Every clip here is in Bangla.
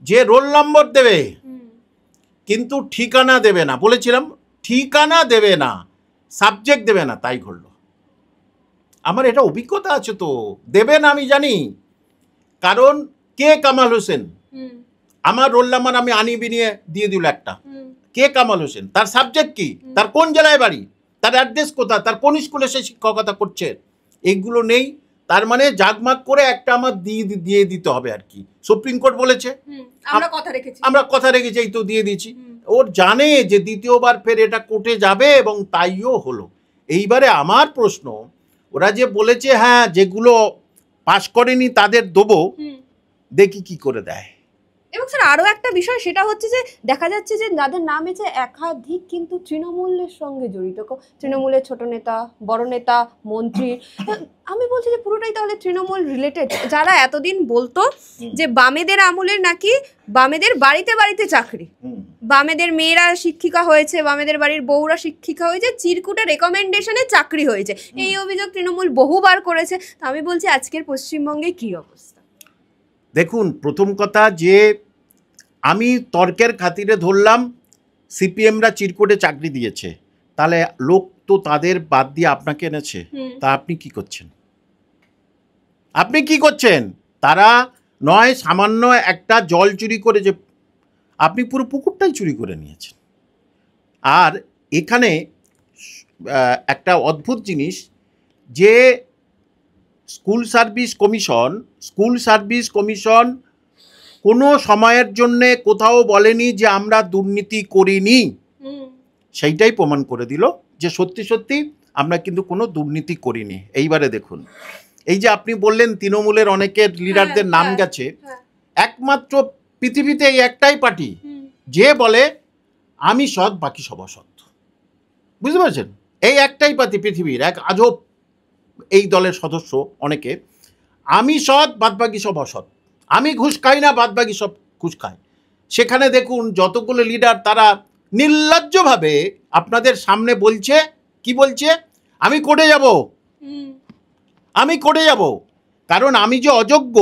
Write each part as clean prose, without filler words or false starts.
যে রোল নম্বর দেবে কিন্তু ঠিকানা দেবে না, বলেছিলাম ঠিকানা দেবে না, সাবজেক্ট দেবে না, তাই ঘটল। আমার এটা অভিজ্ঞতা আছে, তো দেবে না আমি জানি। কারণ কে কামাল হোসেন, আমার রোল নাম্বার আমি আনিবি নিয়ে দিয়ে দিল একটা, কে কামাল হোসেন, তার সাবজেক্ট কি, তার কোন জেলায় বাড়ি, তার অ্যাড্রেস কোথা, তার কোন স্কুলে সে শিক্ষকতা করছে, এইগুলো নেই। তার মানে জাগমাগ করে একটা আমার দিয়ে দিতে হবে আর কি। সুপ্রিম কোর্ট বলেছে, আমরা কথা রেখেছি, এই তো দিয়ে দিয়েছি। ওর জানে যে দ্বিতীয়বার ফের এটা কোর্টে যাবে, এবং তাইও হলো। এইবারে আমার প্রশ্ন, ওরা যে বলেছে হ্যাঁ যেগুলো পাশ করেনি তাদের দেবো, দেখি কি করে দেয়। এবং স্যার আরো একটা বিষয়, সেটা হচ্ছে যে দেখা যাচ্ছে যে যাদের নাম এসে একাধিক কিন্তু তৃণমূলের সঙ্গে জড়িত, তৃণমূলের ছোট নেতা, বড় নেতা, মন্ত্রী। আমি বলছি যে পুরোটাই তাহলে তৃণমূল রিলেটেড। যারা এতদিন বলতো যে বামেদের আমলের নাকি বামেদের বাড়িতে বাড়িতে চাকরি, বামেদের মেয়েরা শিক্ষিকা হয়েছে, বামেদের বাড়ির বউরা শিক্ষিকা হয়েছে, চিরকুটে রেকমেন্ডেশনে চাকরি হয়েছে, এই অভিযোগ তৃণমূল বহুবার করেছে। তো আমি বলছি আজকের পশ্চিমবঙ্গে কি অবস্থা? দেখুন, প্রথম কথা যে আমি তর্কের খাতিরে ধরলাম সিপিএমরা চিরকুটে চাকরি দিয়েছে, তাহলে লোক তো তাদের বাদ দিয়ে আপনাকে এনেছে, তা আপনি কি করছেন? আপনি কি করছেন? তারা নয় সামান্য একটা জল চুরি করে, যে আপনি পুরো পুকুরটাই চুরি করে নিয়েছেন। আর এখানে একটা অদ্ভুত জিনিস, যে স্কুল সার্ভিস কমিশন কোনো সময়ের জন্যে কোথাও বলেনি যে আমরা দুর্নীতি করিনি, সেইটাই প্রমাণ করে দিল যে সত্যি সত্যি আমরা কিন্তু কোনো দুর্নীতি করিনি। এইবারে দেখুন, এই যে আপনি বললেন তৃণমূলের অনেকের লিডারদের নাম গেছে, একমাত্র পৃথিবীতে এই একটাই পার্টি যে বলে আমি সৎ বাকি সব অসৎ, বুঝতে পারছেন? এই একটাই পার্টি পৃথিবীর, এক আজব এই দলের সদস্য অনেকে, আমি সৎ বাদবাকি সব অসৎ, আমি ঘুষ খাই না বাদবাকি সব ঘুষ খায়। সেখানে দেখুন যতগুলো লিডার তারা নির্লজ্জভাবে আপনাদের সামনে বলছে, কি বলছে, আমি কোর্টে যাব, আমি কোর্টে যাব, কারণ আমি যে অযোগ্য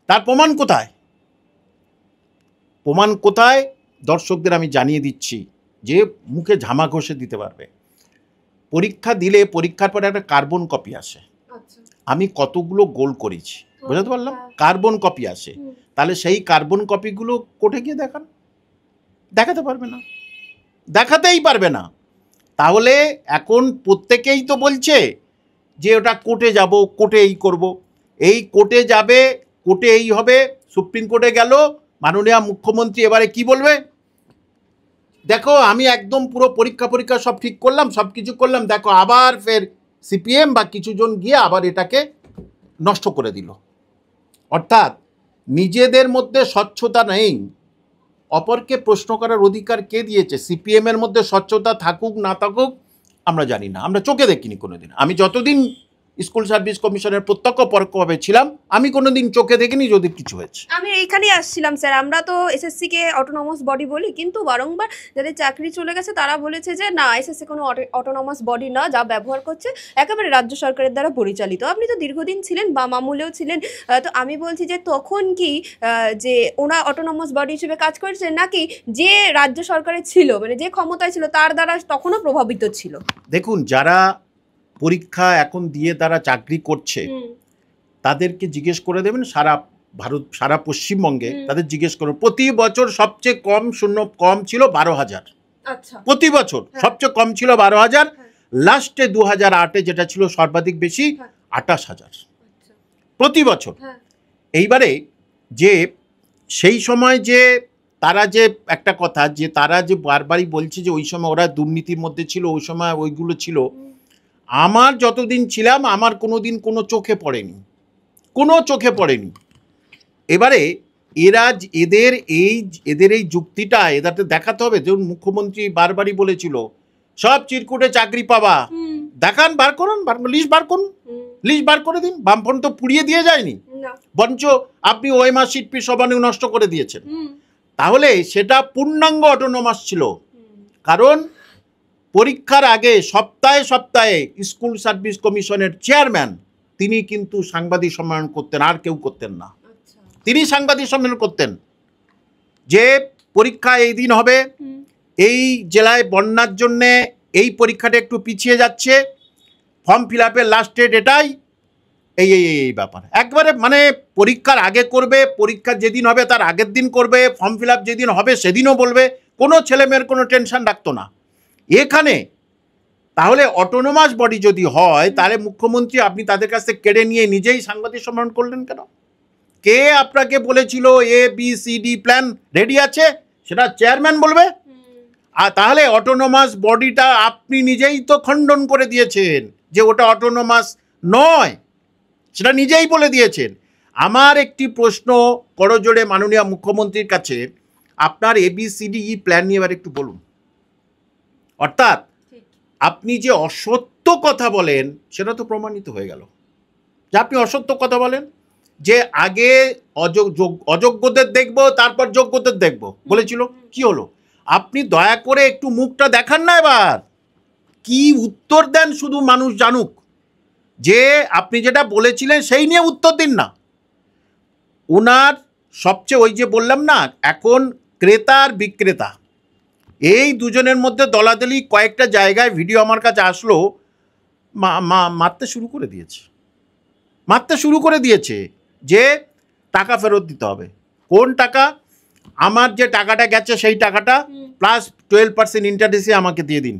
তার প্রমাণ কোথায়? প্রমাণ কোথায় দর্শকদের আমি জানিয়ে দিচ্ছি, যে মুখে ঝামা ঘষে দিতে পারবে। পরীক্ষা দিলে পরীক্ষার পরে একটা কার্বন কপি আসে, আমি কতগুলো গোল করেছি, বুঝতে পারলাম, কার্বন কপি আসে। তাহলে সেই কার্বন কপিগুলো কোর্টে গিয়ে দেখান, দেখাতে পারবে না, দেখাতেই পারবে না। তাহলে এখন প্রত্যেকেই তো বলছে যে ওটা কোর্টে যাব, কোর্টে এই করব, এই কোর্টে যাবে, কোর্টে এই হবে। সুপ্রিম কোর্টে গেল, মাননীয় মুখ্যমন্ত্রী এবারে কি বলবে, দেখো আমি একদম পুরো পরীক্ষা সব ঠিক করলাম, সব কিছু করলাম, দেখো আবার ফের সিপিএম বা কিছু জন গিয়ে আবার এটাকে নষ্ট করে দিল। অর্থাৎ নিজেদের মধ্যে স্বচ্ছতা নেই, অপরকে প্রশ্ন করার অধিকার কে দিয়েছে? সিপিএমের মধ্যে স্বচ্ছতা থাকুক না থাকুক আমরা জানি না, আমরা চোখে দেখিনি কোনোদিন। আমি যতদিন স্কুল সার্ভিস কমিশনের প্রত্যক্ষ পরোক্ষভাবে ছিলাম, আমি কোনোদিন চোখে দেখিনি যদি কিছু হয়েছে। আমি এইখানেই আসছিলাম স্যার, আমরা তো এসএসসি কে অটোনমাস বডি বলি, কিন্তু বারংবার যাদের চাকরি চলে গেছে তারা বলেছে যে না, এসএসসি কোনো অটোনমাস বডি না, যা ব্যবহার করছে একেবারে রাজ্য সরকারের দ্বারা পরিচালিত। আপনি তো দীর্ঘদিন ছিলেন, বা মামুলেও ছিলেন, তো আমি বলছি যে তখন কি যে ওনা অটোনমাস বডি হিসেবে কাজ করেছে, নাকি যে রাজ্য সরকারের ছিল, মানে যে ক্ষমতায় ছিল তার দ্বারা তখনও প্রভাবিত ছিল? দেখুন, যারা পরীক্ষা এখন দিয়ে তারা চাকরি করছে তাদেরকে জিজ্ঞেস করে দেবেন, সারা ভারত, সারা পশ্চিমবঙ্গে তাদের জিজ্ঞেস করুন, প্রতি বছর সবচেয়ে কম ছিল 12,000, প্রতি বছর সবচেয়ে কম ছিল 12,000, লাস্টে 2008-এ যেটা ছিল সর্বাধিক বেশি 28,000 প্রতি বছর। এইবারে যে সেই সময় যে তারা যে একটা কথা, যে তারা যে বারবারই বলছে যে ওই সময় ওরা দুর্নীতির মধ্যে ছিল, ওই সময় ওইগুলো ছিল, আমার যতদিন ছিলাম আমার কোনোদিন কোনো চোখে পড়েনি, কোনো চোখে পড়েনি। এবারে এরা এদের এই যুক্তিটা এদেরকে দেখাতে হবে। যেমন মুখ্যমন্ত্রী বারবারই বলেছিল সব চিরকুটে চাকরি পাবা, দেখান, বার করুন, লিস্ট বার করুন, লিস্ট বার করে দিন। বামফ্রন্ট তো পুড়িয়ে দিয়ে যায়নি, বরঞ্চ আপনি ওএমআর শিট সবানু নষ্ট করে দিয়েছেন। তাহলে সেটা পূর্ণাঙ্গ অটোনমাস ছিল, কারণ পরীক্ষার আগে সপ্তাহে সপ্তাহে স্কুল সার্ভিস কমিশনের চেয়ারম্যান তিনি কিন্তু সাংবাদিক সম্মেলন করতেন, আর কেউ করতেন না, তিনি সাংবাদিক সম্মেলন করতেন। যে পরীক্ষা এই দিন হবে, এই জেলায় বন্যার জন্যে এই পরীক্ষাটা একটু পিছিয়ে যাচ্ছে, ফর্ম ফিল আপের লাস্ট ডেট এটাই, এই ব্যাপার একবারে মানে পরীক্ষার আগে করবে, পরীক্ষা যেদিন হবে তার আগের দিন করবে, ফর্ম ফিল আপ যেদিন হবে সেদিনও বলবে, কোনো ছেলেমেয়ের কোনো টেনশন রাখতো না এখানে। তাহলে অটোনোমাস বডি যদি হয় তাহলে মুখ্যমন্ত্রী আপনি তাদের কাছ থেকে কেড়ে নিয়ে নিজেই সাংবাদিক সম্মেলন করলেন কেন? কে আপনাকে বলেছিল ABCD প্ল্যান রেডি আছে? সেটা চেয়ারম্যান বলবে। আর তাহলে অটোনোমাস বডিটা আপনি নিজেই তো খণ্ডন করে দিয়েছেন যে ওটা অটোনোমাস নয়, সেটা নিজেই বলে দিয়েছেন। আমার একটি প্রশ্ন করজোড়ে মাননীয় মুখ্যমন্ত্রীর কাছে, আপনার ABCD প্ল্যান নিয়ে এবার একটু বলুন। অর্থাৎ আপনি যে অসত্য কথা বলেন সেটা তো প্রমাণিত হয়ে গেল যে আপনি অসত্য কথা বলেন, যে আগে অযোগ্যদের দেখব তারপর যোগ্যদের দেখব বলেছিল, কি হলো? আপনি দয়া করে একটু মুখটা দেখান না, এবার কি উত্তর দেন শুধু মানুষ জানুক, যে আপনি যেটা বলেছিলেন সেই নিয়ে উত্তর দিন না। ওনার সবচেয়ে ওই যে বললাম না, এখন ক্রেতা আর বিক্রেতা এই দুজনের মধ্যে দলাদলি, কয়েকটা জায়গায় ভিডিও আমার কাছে আসলো, মারতে শুরু করে দিয়েছে যে টাকা ফেরত দিতে হবে। কোন টাকা? আমার যে টাকাটা গেছে সেই টাকাটা প্লাস 12% ইন্টারেস্টে আমাকে দিয়ে দিন,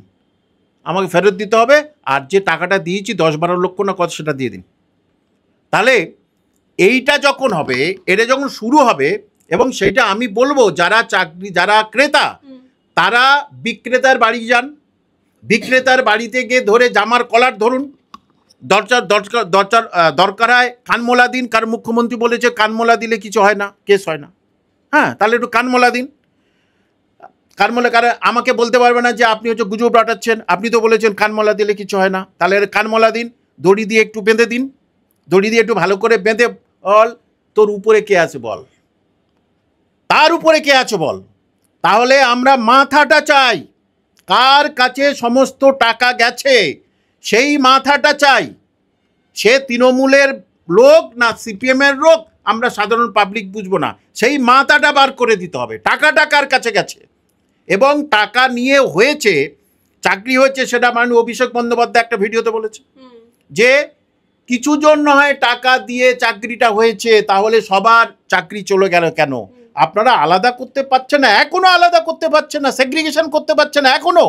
আমাকে ফেরত দিতে হবে। আর যে টাকাটা দিয়েছি 10-12 লক্ষ না কত সেটা দিয়ে দিন। তাহলে এইটা যখন হবে, এটা যখন শুরু হবে, এবং সেইটা আমি বলবো যারা ক্রেতা তারা বিক্রেতার বাড়ি যান, বিক্রেতার বাড়িতে গিয়ে ধরে জামার কলার ধরুন, দরকার হয় কানমোলা দিন, কারণ মুখ্যমন্ত্রী বলেছে কানমোলা দিলে কিছু হয় না, কেস হয় না। হ্যাঁ, তাহলে একটু কানমোলা দিন। কানমোলা কারণ আমাকে বলতে পারবে না যে আপনি হচ্ছে গুজব রটাচ্ছেন, আপনি তো বলেছেন কানমোলা দিলে কিছু হয় না। তাহলে কানমোলা দিন, দড়ি দিয়ে একটু বেঁধে দিন, দড়ি দিয়ে একটু ভালো করে বেঁধে বল তোর উপরে কে আছে বল, তার উপরে কে আছে বল। তাহলে আমরা মাথাটা চাই, কার কাছে সমস্ত টাকা গেছে সেই মাথাটা চাই। সে তৃণমূলের লোক না CPM-এর লোক আমরা সাধারণ পাবলিক বুঝবো না, সেই মাথাটা বার করে দিতে হবে। টাকাটা কার কাছে গেছে এবং টাকা নিয়ে হয়েছে চাকরি হয়েছে, সেটা মাননীয় অভিষেক বন্দ্যোপাধ্যায় একটা ভিডিওতে বলেছে যে কিছু জন হয় টাকা দিয়ে চাকরিটা হয়েছে, তাহলে সবার চাকরি চলে গেল কেন? আপনারা আলাদা করতে পারছেন না, এখনো আলাদা করতে পারছেন না, সেগ্রিগেশন করতে পারছেন না এখনো।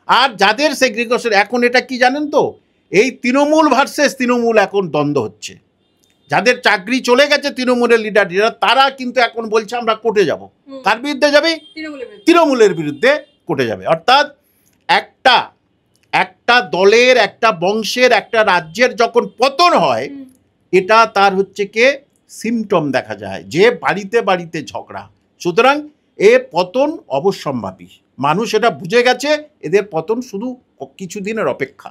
আর যাদের সেগ্রিগেশন এখন, এটা কি জানেন তো, এই তৃণমূল ভার্সেস তৃণমূল এখন দ্বন্দ্ব হচ্ছে। যাদের চাকরি চলে গেছে তৃণমূলের লিডাররা, তারা কিন্তু এখন বলছে আমরা কোর্টে যাব। কার বিরুদ্ধে যাবে? তৃণমূলের বিরুদ্ধে কোর্টে যাবে। অর্থাৎ একটা দলের, একটা বংশের, একটা রাজ্যের যখন পতন হয়, এটা তার হচ্ছে কে সিমটম দেখা যায় যে বাড়িতে বাড়িতে ঝগড়া। সুতরাং এ পতন অবশ্যম্ভাবী, মানুষ এটা বুঝে গেছে, এদের পতন শুধু কিছুদিনের অপেক্ষা।